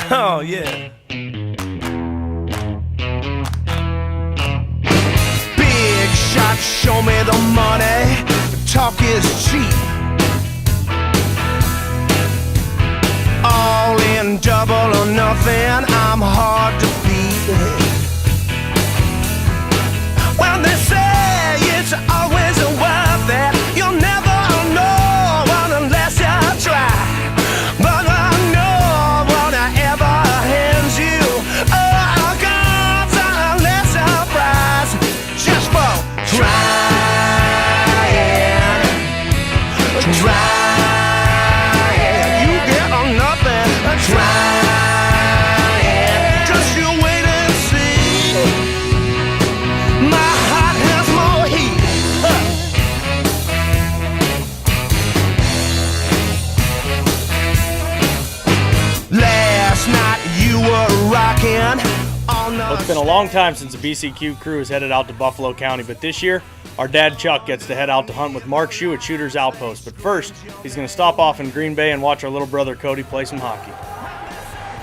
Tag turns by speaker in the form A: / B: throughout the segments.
A: Oh, yeah. Big shot, show me the money. Talk is cheap. All in, double or nothing. I'm hard to beat. Well, they say it's always worth it. You'll never know one unless you try. But I know what I ever hands you. Oh, God's a lesser prize just for trying. You get on nothing. Trying. Just you wait and see. My heart has more heat. Last night you were rocking on the.
B: Well, it's been a long time since the BCQ crew has headed out to Buffalo County, but this year, our dad Chuck gets to head out to hunt with Mark Schuh at Schuhter's Outpost. But first, he's going to stop off in Green Bay and watch our little brother Cody play some hockey.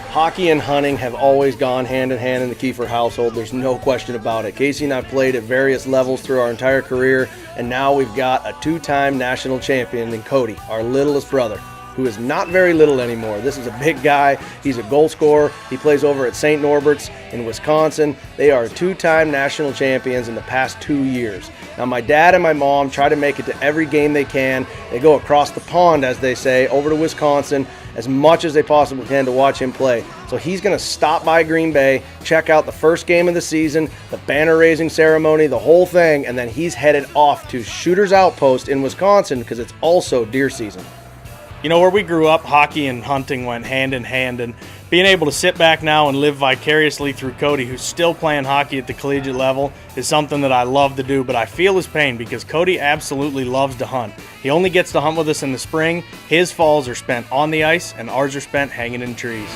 C: Hockey and hunting have always gone hand in hand in the Keefer household. There's no question about it. Casey and I played at various levels through our entire career, and now we've got a two-time national champion in Cody, our littlest brother, who is not very little anymore. This is a big guy. He's a goal scorer. He plays over at St. Norbert's in Wisconsin. They are two-time national champions in the past 2 years. Now, my dad and my mom try to make it to every game they can. They go across the pond, as they say, over to Wisconsin as much as they possibly can to watch him play. So he's going to stop by Green Bay, check out the first game of the season, the banner raising ceremony, the whole thing, and then he's headed off to Schuhter's Outpost in Wisconsin because it's also deer season.
B: You know, where we grew up, hockey and hunting went hand in hand, and being able to sit back now and live vicariously through Cody, who's still playing hockey at the collegiate level, is something that I love to do, but I feel his pain because Cody absolutely loves to hunt. He only gets to hunt with us in the spring. His falls are spent on the ice, and ours are spent hanging in trees.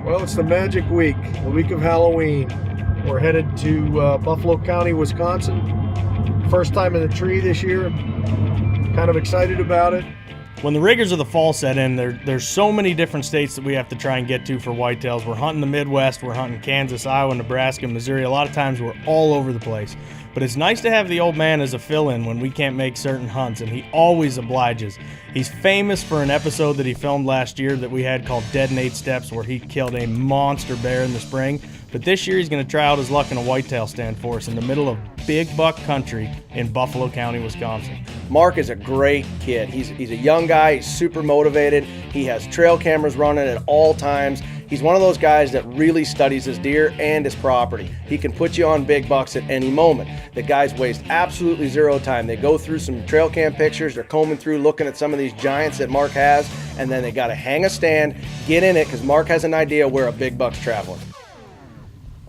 D: Well, it's the magic week, the week of Halloween. We're headed to Buffalo County, Wisconsin. First time in the tree this year. Kind of excited about it.
B: When the rigors of the fall set in, there's so many different states that we have to try and get to for whitetails. We're hunting the Midwest, we're hunting Kansas, Iowa, Nebraska, Missouri. A lot of times we're all over the place. But it's nice to have the old man as a fill-in when we can't make certain hunts, and he always obliges. He's famous for an episode that he filmed last year that we had called Dead in 8 Steps, where he killed a monster bear in the spring. But this year he's going to try out his luck in a whitetail stand for us in the middle of big buck country in Buffalo County, Wisconsin.
C: Mark is a great kid. He's a young guy. He's super motivated. He has trail cameras running at all times. He's one of those guys that really studies his deer and his property. He can put you on big bucks at any moment. The guys waste absolutely zero time. They go through some trail cam pictures. They're combing through, looking at some of these giants that Mark has, and then they got to hang a stand, get in it, because Mark has an idea where a big buck's traveling.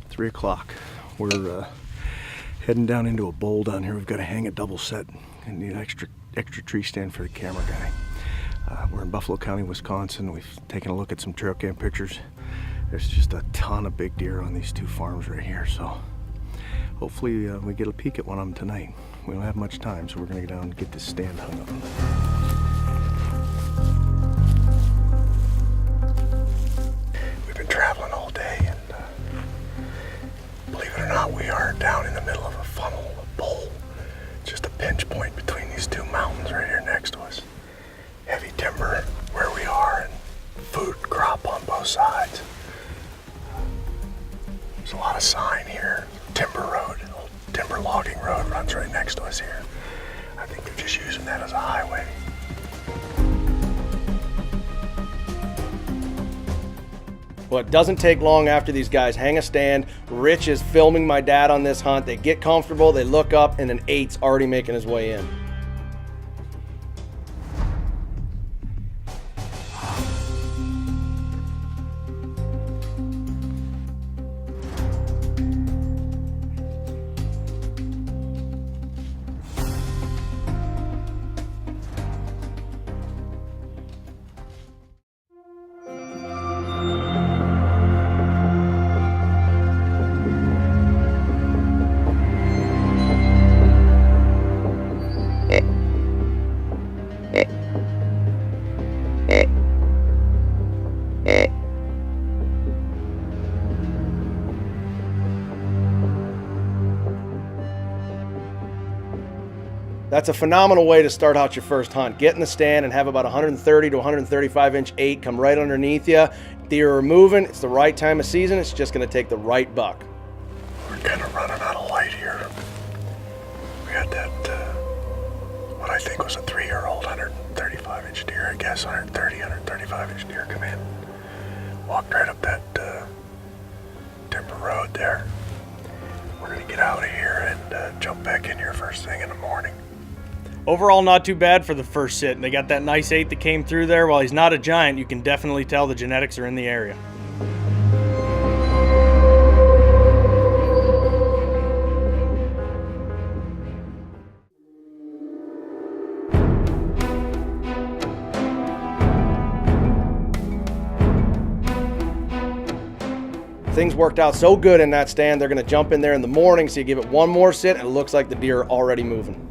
D: 3 o'clock. We're heading down into a bowl down here. We've got to hang a double set and need an extra tree stand for the camera guy. We're in Buffalo County, Wisconsin. We've taken a look at some trail cam pictures. There's just a ton of big deer on these two farms right here, so hopefully we get a peek at one of them tonight. We don't have much time, so we're gonna go down and get this stand hung up. We've been traveling all day, and believe it or not, we are down in the middle of a funnel, a bowl. Just a pinch point between these two mountains right here next to us. Heavy timber where we are, and food crop on both sides. There's a lot of sign here. Timber road, old timber logging road runs right next to us here. I think they're just using that as a highway.
C: Well, it doesn't take long after these guys hang a stand. Rich is filming my dad on this hunt. They get comfortable, they look up, and an 8's already making his way in. That's a phenomenal way to start out your first hunt. Get in the stand and have about 130 to 135 inch 8 come right underneath you. Deer are moving. It's the right time of season. It's just going to take the right buck.
D: We're kind of running out of light here. We had that, what I think was a 3-year-old 135 inch deer, I guess 135 inch deer come in. Walked right up that timber road there. We're going to get out of here and jump back in here first thing in the morning.
B: Overall, not too bad for the first sit. They got that nice 8 that came through there. While he's not a giant, you can definitely tell the genetics are in the area.
C: Things worked out so good in that stand, they're going to jump in there in the morning, so you give it one more sit, and it looks like the deer are already moving.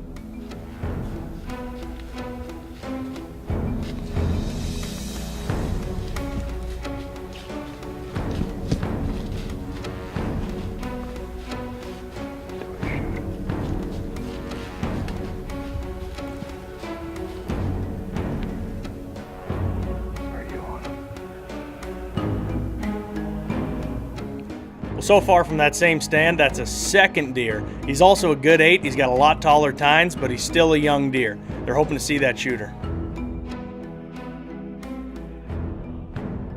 B: So far from that same stand, that's a second deer. He's also a good 8. He's got a lot taller tines, but he's still a young deer. They're hoping to see that Schuhter.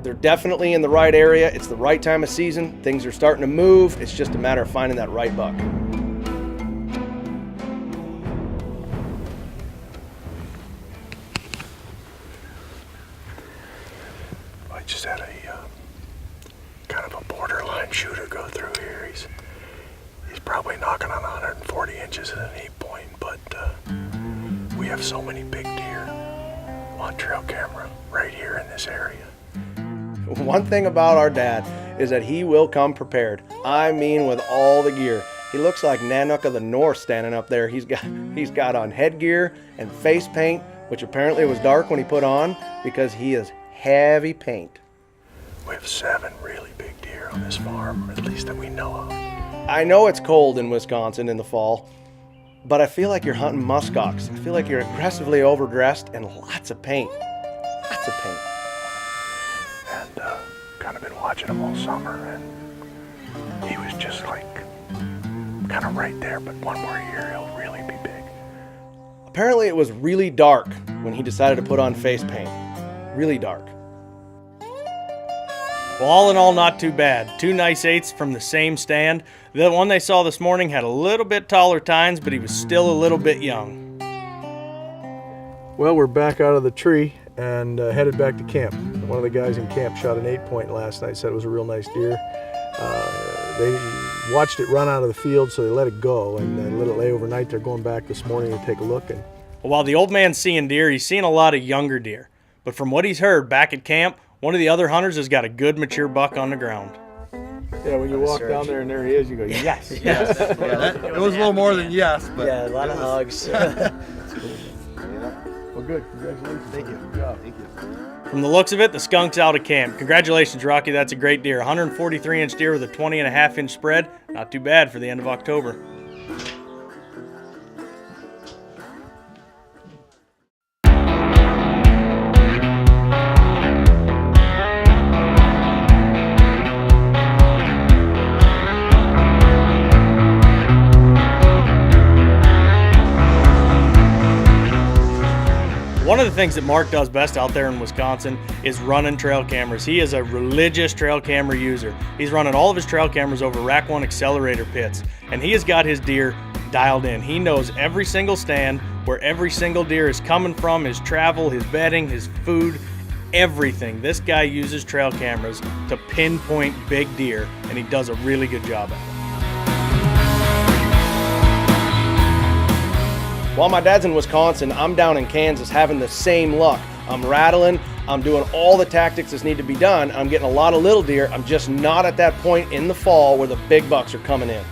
C: They're definitely in the right area. It's the right time of season. Things are starting to move. It's just a matter of finding that right buck.
D: I just had a kind of a borderline shooter go through here. He's probably knocking on 140 inches at an 8 point, but we have so many big deer on trail camera right here in this area.
C: One thing about our dad is that he will come prepared. I mean, with all the gear. He looks like Nanook of the North standing up there. He's got on headgear and face paint, which apparently was dark when he put on because he is heavy paint.
D: We have 7 really big deer on this farm, at least that we know of.
C: I know it's cold in Wisconsin in the fall, but I feel like you're hunting muskox. I feel like you're aggressively overdressed and lots of paint. Lots of paint.
D: And kind of been watching him all summer, and he was just like kind of right there, but one more year he'll really be big.
C: Apparently it was really dark when he decided to put on face paint. Really dark.
B: Well, all in all, not too bad. 2 nice 8s from the same stand. The one they saw this morning had a little bit taller tines, but he was still a little bit young.
E: Well, we're back out of the tree and headed back to camp. One of the guys in camp shot an 8 point last night, said it was a real nice deer. They watched it run out of the field, so they let it go and then let it lay overnight. They're going back this morning to take a look. And
B: While the old man's seeing deer, he's seeing a lot of younger deer. But from what he's heard back at camp, one of the other hunters has got a good mature buck on the ground.
E: yeah, when you walk down there and there he is, you go, yes.
F: Yes. It was a little more than yes, but
G: Yeah, a lot of hugs.
E: Well, good. Congratulations.
F: thank you.
E: Good job.
F: Thank you.
B: From the looks of it, the skunk's out of camp. Congratulations, Rocky. That's a great deer. 143-inch deer with a 20.5-inch spread. Not too bad for the end of October. One of the things that Mark does best out there in Wisconsin is running trail cameras. He is a religious trail camera user. He's running all of his trail cameras over Rack 1 accelerator pits, and he has got his deer dialed in. He knows every single stand, where every single deer is coming from, his travel, his bedding, his food, everything. This guy uses trail cameras to pinpoint big deer, and he does a really good job at it.
C: While my dad's in Wisconsin, I'm down in Kansas having the same luck. I'm rattling, I'm doing all the tactics that need to be done. I'm getting a lot of little deer. I'm just not at that point in the fall where the big bucks are coming in.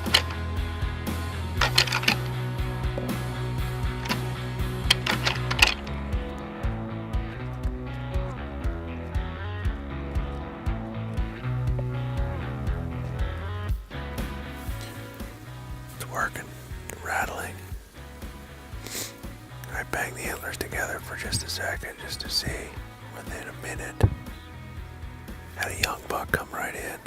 D: It's working. Rattling.
G: bang the antlers together for just a second just to see within a minute. Had a young buck come right in.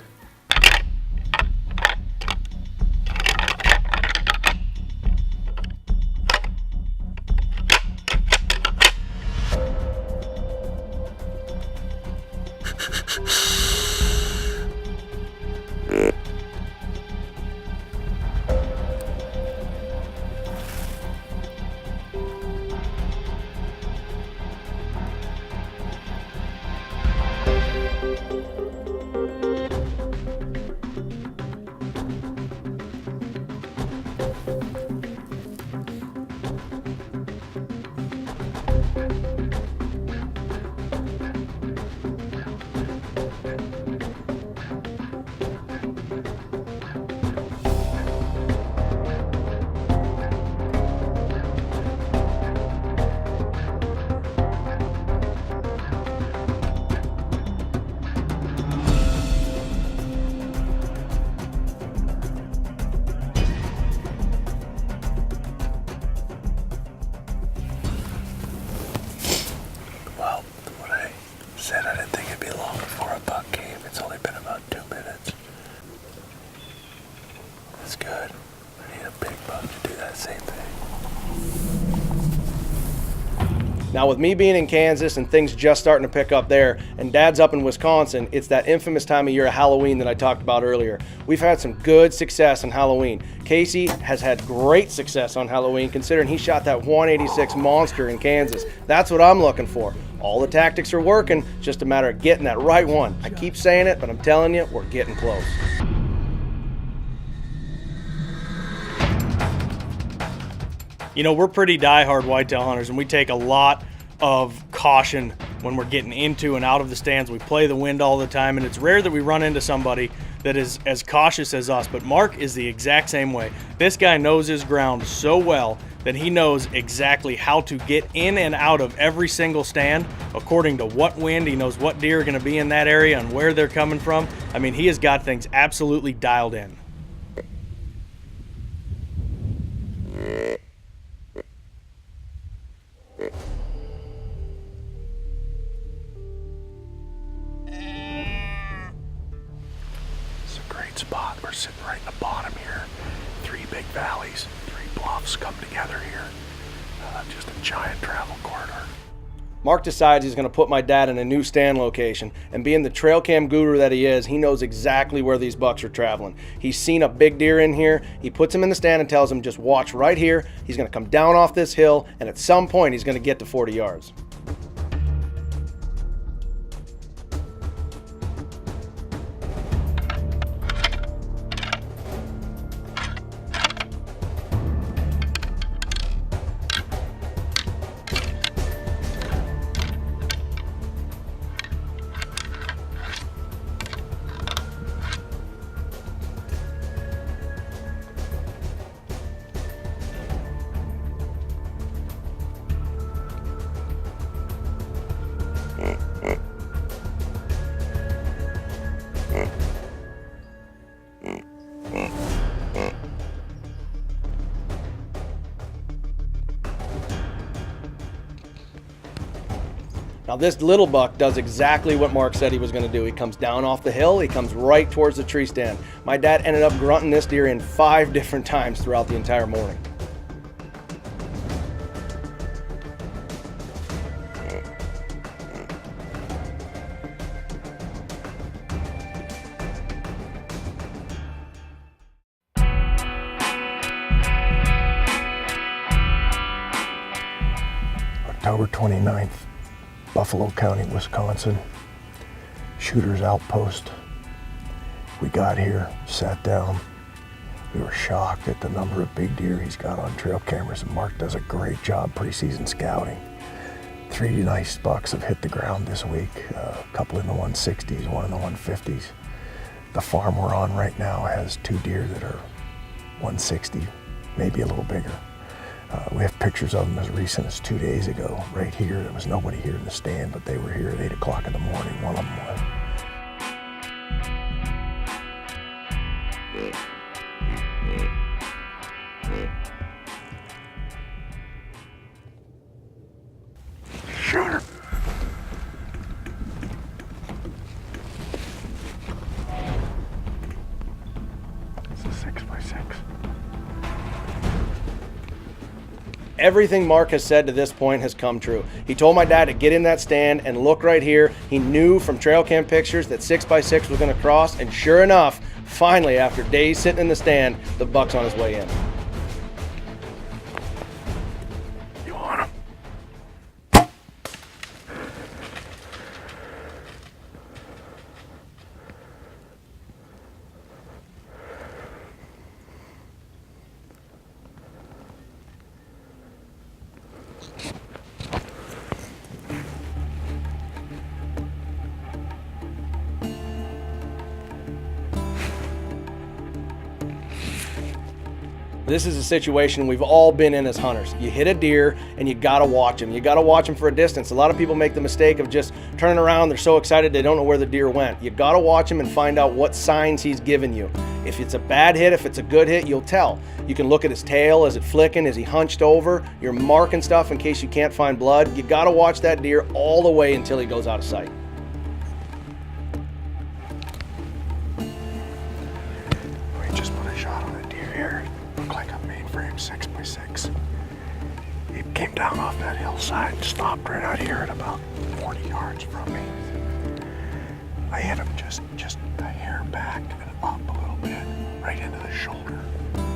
G: Well, what I said, I didn't think it'd be long before a buck came. It's only been about 2 minutes. That's good. I need a big buck to do that same thing.
C: Now, with me being in Kansas and things just starting to pick up there, and Dad's up in Wisconsin, it's that infamous time of year of Halloween that I talked about earlier. We've had some good success on Halloween. Casey has had great success on Halloween, considering he shot that 186 monster in Kansas. That's what I'm looking for. All the tactics are working, just a matter of getting that right one. I keep saying it, but I'm telling you, we're getting close.
B: You know, we're pretty diehard whitetail hunters, and we take a lot of caution when we're getting into and out of the stands. We play the wind all the time, and it's rare that we run into somebody that is as cautious as us. But Mark is the exact same way. This guy knows his ground so well that he knows exactly how to get in and out of every single stand according to what wind. He knows what deer are going to be in that area and where they're coming from. I mean, he has got things absolutely dialed in.
G: It's a great spot. We're sitting right in the bottom here. 3 big valleys, 3 bluffs come together here. Just a giant travel corridor.
C: Mark decides he's going to put my dad in a new stand location, and being the trail cam guru that he is, he knows exactly where these bucks are traveling. He's seen a big deer in here. He puts him in the stand and tells him, just watch right here. He's going to come down off this hill, and at some point he's going to get to 40 yards. Now this little buck does exactly what Mark said he was going to do. He comes down off the hill, he comes right towards the tree stand. My dad ended up grunting this deer in 5 different times throughout the entire morning.
G: October 29th, Buffalo County, Wisconsin. Schuhter's Outpost. We got here, sat down. We were shocked at the number of big deer he's got on trail cameras, and Mark does a great job preseason scouting. 3 nice bucks have hit the ground this week, a couple in the 160s, one in the 150s. The farm we're on right now has 2 deer that are 160, maybe a little bigger. We have pictures of them as recent as 2 days ago. Right here, there was nobody here in the stand, but they were here at 8 o'clock in the morning, one of them was.
C: Everything Mark has said to this point has come true. He told my dad to get in that stand and look right here. He knew from trail cam pictures that 6x6 was going to cross, and sure enough, finally, after days sitting in the stand, the buck's on his way in.
G: You want him?
C: This is a situation we've all been in as hunters. You hit a deer and you gotta watch him. You gotta watch him for a distance. A lot of people make the mistake of just turning around, they're so excited they don't know where the deer went. You gotta watch him and find out what signs he's giving you. If it's a bad hit, if it's a good hit, you'll tell. You can look at his tail, is it flicking, is he hunched over? You're marking stuff in case you can't find blood. You gotta watch that deer all the way until he goes out of sight.
G: We just put a shot on a deer here. Looked like a mainframe 6x6. He came down off that hillside and stopped right out here at about 40 yards from me. I hit him just a hair back and up a little bit, right into the shoulder.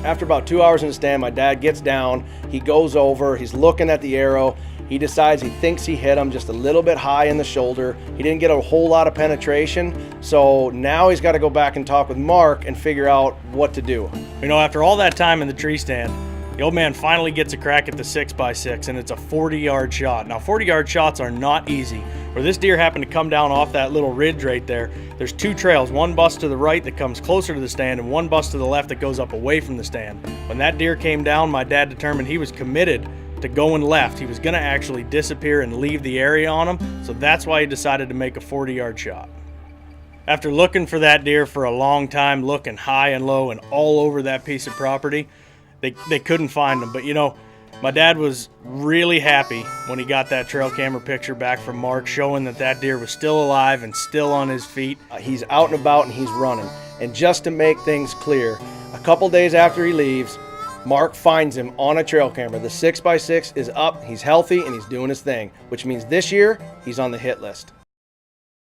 C: After about 2 hours in the stand, my dad gets down, he goes over, he's looking at the arrow, he decides he thinks he hit him just a little bit high in the shoulder. He didn't get a whole lot of penetration, so now he's got to go back and talk with Mark and figure out what to do.
B: You know, after all that time in the tree stand, the old man finally gets a crack at the 6x6, and it's a 40-yard shot. Now, 40-yard shots are not easy. Where this deer happened to come down off that little ridge right there, there's two trails, one bust to the right that comes closer to the stand and one bust to the left that goes up away from the stand. When that deer came down, my dad determined he was committed to going left. He was going to actually disappear and leave the area on him, so that's why he decided to make a 40-yard shot. After looking for that deer for a long time, looking high and low and all over that piece of property, they couldn't find him. But you know, my dad was really happy when he got that trail camera picture back from Mark showing that that deer was still alive and still on his feet.
C: He's out and about and he's running. And just to make things clear, a couple days after he leaves, Mark finds him on a trail camera. The 6x6 is up, he's healthy, and he's doing his thing, which means this year he's on the hit list.